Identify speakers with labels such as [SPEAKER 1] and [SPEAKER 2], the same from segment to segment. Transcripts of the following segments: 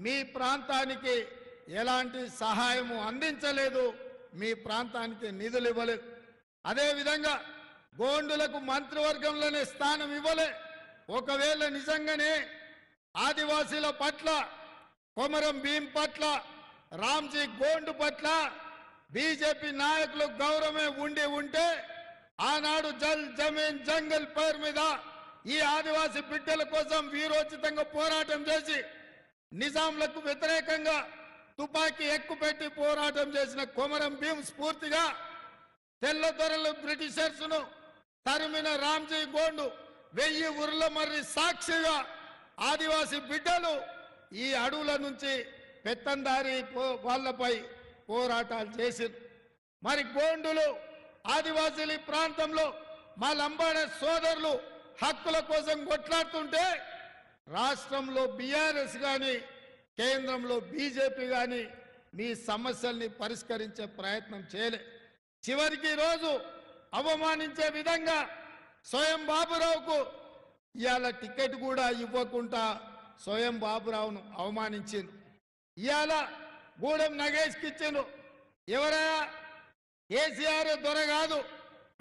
[SPEAKER 1] మీ ప్రాంతానికి ఎలాంటి సహాయము అందించలేదు, మీ ప్రాంతానికి నిధులు ఇవ్వలేదు. అదేవిధంగా గోండులకు మంత్రివర్గంలోనే స్థానం ఇవ్వలే. ఒకవేళ నిజంగానే ఆదివాసీల పట్ల, కొమరం భీం పట్ల, రామ్జీ గోండు పట్ల బీజేపీ నాయకులు గౌరవమే ఉండి ఉంటే ఆనాడు జల్ జమీన్ జంగల్ పేరు మీద ఈ ఆదివాసీ బిడ్డల కోసం వీరోచితంగా పోరాటం చేసి నిజాంలకు వ్యతిరేకంగా తుపాకీ ఎక్కుపెట్టి పోరాటం చేసిన కొమరం భీం స్ఫూర్తిగా తెల్లదొరలు బ్రిటిషర్స్ను తరిమిన రామ్జీ గోండు 1000 ఉర్ల మర్రి సాక్షిగా ఆదివాసీ బిడ్డలు ఈ అడవుల నుంచి పెత్తందారి వాళ్ళపై పోరాటాలు చేశారు. మరి గోండులు ఆదివాసీల ప్రాంతంలో మా లంబాడ సోదరులు హక్కుల కోసం కొట్లాడుతుంటే రాష్ట్రంలో బీఆర్ఎస్ కానీ కేంద్రంలో బీజేపీ కానీ మీ సమస్యల్ని పరిష్కరించే ప్రయత్నం చేయలే. చివరికి రోజు అవమానించే విధంగా స్వయం బాబురావుకు ఇవాళ టికెట్ కూడా ఇవ్వకుండా స్వయం బాబురావును అవమానించింది. ఇవాళ గూడెం నగేష్కి ఇచ్చిండు. ఎవరైనా కేసీఆర్ దొర కాదు,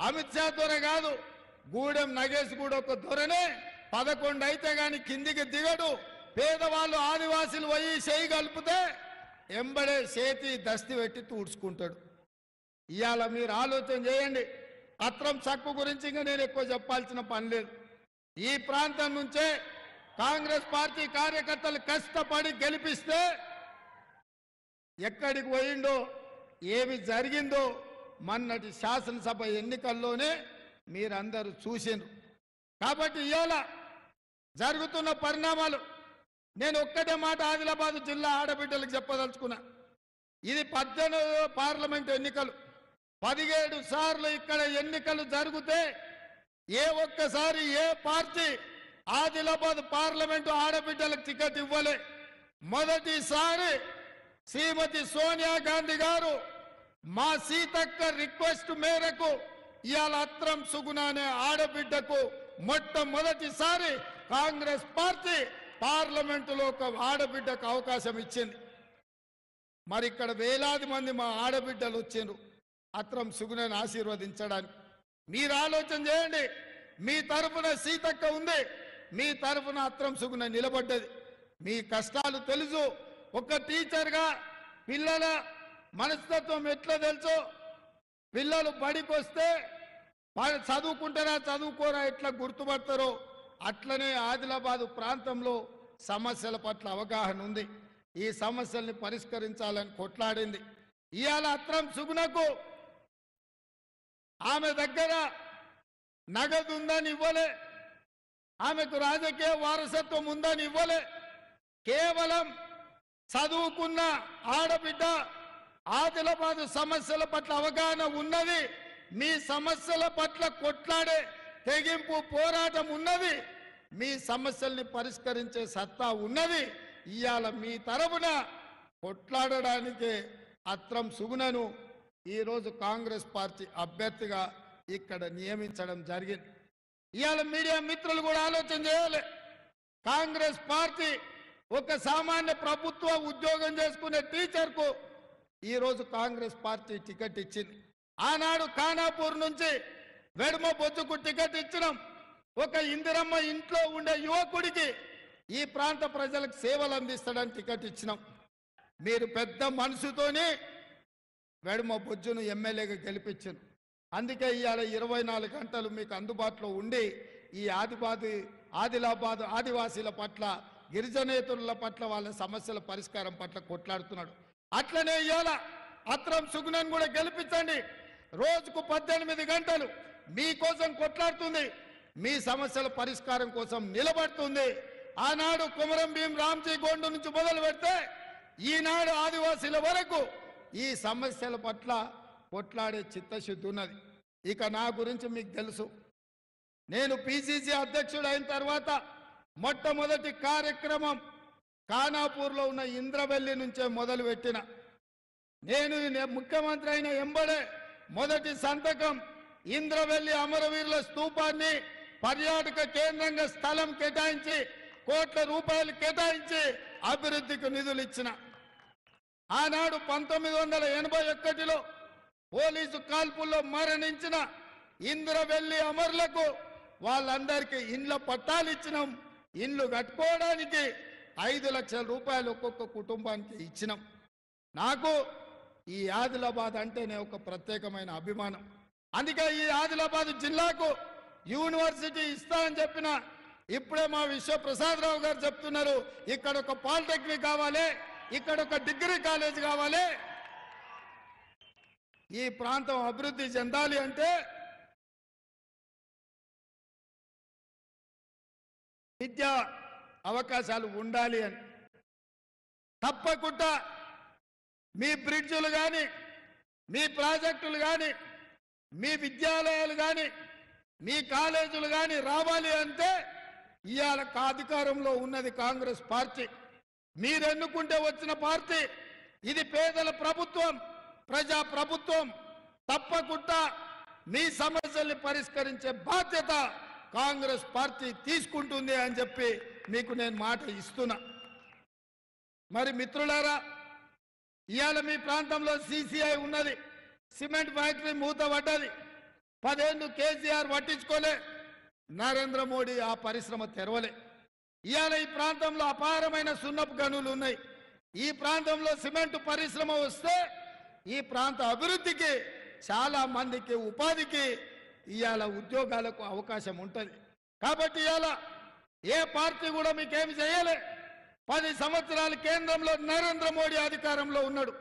[SPEAKER 1] అమిత్ షా దొర కాదు, గూడెం నగేష్ కూడా ఒక దొరనే. 11 అయితే గాని కిందికి దిగడు. పేదవాళ్ళు ఆదివాసీలు పోయి చేయి కలిపితే ఎంబడే చేతి దస్తి పెట్టి తూడ్చుకుంటాడు. ఇవాళ మీరు ఆలోచన చేయండి. అత్రం సక్కు గురించి ఇంకా నేను ఎక్కువ చెప్పాల్సిన పని లేదు. ఈ ప్రాంతం నుంచే కాంగ్రెస్ పార్టీ కార్యకర్తలు కష్టపడి గెలిపిస్తే ఎక్కడికి పోయిండో, ఏమి జరిగిందో మొన్నటి శాసనసభ ఎన్నికల్లోనే మీరందరూ చూసిండ్రు. కాబట్టి ఇవాళ జరుగుతున్న పరిణామాలు నేను ఒక్కటే మాట ఆదిలాబాద్ జిల్లా ఆడబిడ్డలకు చెప్పదలుచుకున్నా. ఇది 18వ పార్లమెంట్ ఎన్నికలు. 17 సార్లు ఇక్కడ ఎన్నికలు జరిగితే ఏ ఒక్కసారి ఏ పార్టీ ఆదిలాబాద్ పార్లమెంటు ఆడబిడ్డలకు టికెట్ ఇవ్వలే. మొదటిసారి శ్రీమతి సోనియా గాంధీ గారు మా సీతక్క రిక్వెస్ట్ మేరకు ఇవాళ అత్రం సుగుణ అనే ఆడబిడ్డకు మొట్టమొదటిసారి కాంగ్రెస్ పార్టీ పార్లమెంటులో ఒక ఆడబిడ్డకు అవకాశం ఇచ్చింది. మరి ఇక్కడ వేలాది మంది మా ఆడబిడ్డలు వచ్చిండ్రు అత్రం సుగుణను ఆశీర్వదించడానికి. మీరు ఆలోచన చేయండి. మీ తరఫున సీతక్క ఉంది, మీ తరఫున అత్రం సుగుణ నిలబడ్డది. మీ కష్టాలు తెలుసు. ఒక టీచర్గా పిల్లల మనస్తత్వం ఎట్లా తెలుసో, పిల్లలు బడికి వస్తే చదువుకుంటారా చదువుకోరా ఎట్లా గుర్తుపడతారో అట్లనే ఆదిలాబాదు ప్రాంతంలో సమస్యల పట్ల అవగాహన ఉంది. ఈ సమస్యల్ని పరిష్కరించాలని కొట్లాడింది. ఇవాళ అత్రం సుగుణకు ఆమె దగ్గర నగదు ఉందని ఇవ్వలే, ఆమెకు రాజకీయ వారసత్వం ఉందని ఇవ్వలే. కేవలం చదువుకున్న ఆడబిడ్డ ఆదిలాబాదు సమస్యల పట్ల అవగాహన ఉన్నది, మీ సమస్యల పట్ల కొట్లాడే తెగింపు పోరాటం ఉన్నది, మీ సమస్యల్ని పరిష్కరించే సత్తా ఉన్నది. ఇవాళ మీ తరపున కొట్లాడడానికి అత్రం సుగుణను ఈరోజు కాంగ్రెస్ పార్టీ అభ్యర్థిగా ఇక్కడ నియమించడం జరిగింది. ఇవాళ మీడియా మిత్రులు కూడా ఆలోచన చేయాలి. కాంగ్రెస్ పార్టీ ఒక సామాన్య ప్రభుత్వ ఉద్యోగం చేసుకునే టీచర్కు ఈరోజు కాంగ్రెస్ పార్టీ టికెట్ ఇచ్చింది. ఆనాడు ఖానాపూర్ నుంచి వెడమ బొజ్జుకు టికెట్ ఇచ్చినాం. ఒక ఇందిరమ్మ ఇంట్లో ఉండే యువకుడికి ఈ ప్రాంత ప్రజలకు సేవలు అందిస్తాడని టికెట్ ఇచ్చినాం. మీరు పెద్ద మనసుతోనే వెడమ బొజ్జును ఎమ్మెల్యేగా గెలిపించారు. అందుకే ఇవాళ 24 గంటలు మీకు అందుబాటులో ఉండి ఈ ఆదిలాబాద్ ఆదివాసీల పట్ల, గిరిజనేతరుల పట్ల, వాళ్ళ సమస్యల పరిష్కారం పట్ల కొట్లాడుతున్నాడు. అట్లనే ఇవాళ అత్రం సుగుణను కూడా గెలిపించండి. రోజుకు 18 గంటలు మీకోసం కొట్లాడుతుంది, మీ సమస్యల పరిష్కారం కోసం నిలబడుతుంది. ఆనాడు కొమరం భీం రామ్జీ గోండు నుంచి మొదలు పెడితే ఈనాడు ఆదివాసీల వరకు ఈ సమస్యల పట్ల కొట్లాడే చిత్తశుద్ధి ఉన్నది. ఇక నా గురించి మీకు తెలుసు. నేను పిసిసి అధ్యక్షుడు అయిన తర్వాత మొట్టమొదటి కార్యక్రమం ఖానాపూర్లో ఉన్న ఇంద్రవెల్లి నుంచే మొదలుపెట్టిన. నేను ముఖ్యమంత్రి అయిన ఎంబడే మొదటి సంతకం ఇంద్రవెల్లి అమరవీరుల స్తూపాన్ని పర్యాటక కేంద్రంగా స్థలం కేటాయించి ₹1 కోట్ల కేటాయించి అభివృద్ధికి నిధులు ఇచ్చిన. ఆనాడు 1981లో పోలీసు కాల్పుల్లో మరణించిన ఇంద్రవెల్లి అమరులకు వాళ్ళందరికీ ఇండ్ల పట్టాలు ఇచ్చినాం. ఇండ్లు కట్టుకోవడానికి 5 లక్షల రూపాయలు ఒక్కొక్క కుటుంబానికి ఇచ్చినాం. నాకు ఈ ఆదిలాబాద్ అంటేనే ఒక ప్రత్యేకమైన అభిమానం. అందుకే ఈ ఆదిలాబాద్ జిల్లాకు యూనివర్సిటీ ఇస్తా అని చెప్పిన. ఇప్పుడే మా విశ్వప్రసాదరావు గారు చెప్తున్నారు, ఇక్కడ ఒక పాలిటెక్నిక్ కావాలి, ఇక్కడ ఒక డిగ్రీ కాలేజ్ కావాలి. ఈ ప్రాంతం అభివృద్ధి చెందాలి అంటే విద్యా అవకాశాలు ఉండాలి అని. తప్పకుండా మీ బ్రిడ్జులు కానీ, మీ ప్రాజెక్టులు కానీ, మీ విద్యాలయాలు కానీ, మీ కాలేజీలు కానీ రావాలి అంటే ఇవాళ అధికారంలో ఉన్నది కాంగ్రెస్ పార్టీ. మీరు ఎన్నుకుంటే వచ్చిన పార్టీ. ఇది పేదల ప్రభుత్వం, ప్రజా ప్రభుత్వం. తప్పకుండా మీ సమస్యల్ని పరిష్కరించే బాధ్యత కాంగ్రెస్ పార్టీ తీసుకుంటుంది అని చెప్పి మీకు నేను మాట ఇస్తున్నా. మరి మిత్రులారా, ఇవాళ మీ ప్రాంతంలో CCI ఉన్నది, సిమెంట్ ఫ్యాక్టరీ మూత పడ్డది. 10 ఏళ్ళు కేసీఆర్ పట్టించుకోలే, నరేంద్ర మోడీ ఆ పరిశ్రమ తెరవలే. ఇవాళ ఈ ప్రాంతంలో అపారమైన సున్నపు గనులు ఉన్నాయి. ఈ ప్రాంతంలో సిమెంట్ పరిశ్రమ వస్తే ఈ ప్రాంత అభివృద్ధికి, చాలా మందికి ఉపాధికి, ఇవాళ ఉద్యోగాలకు అవకాశం ఉంటుంది. కాబట్టి ఇవాళ ఏ పార్టీ కూడా మీకేమి చేయలే. 10 సంవత్సరాలు కేంద్రంలో నరేంద్ర మోడీ అధికారంలో ఉన్నాడు.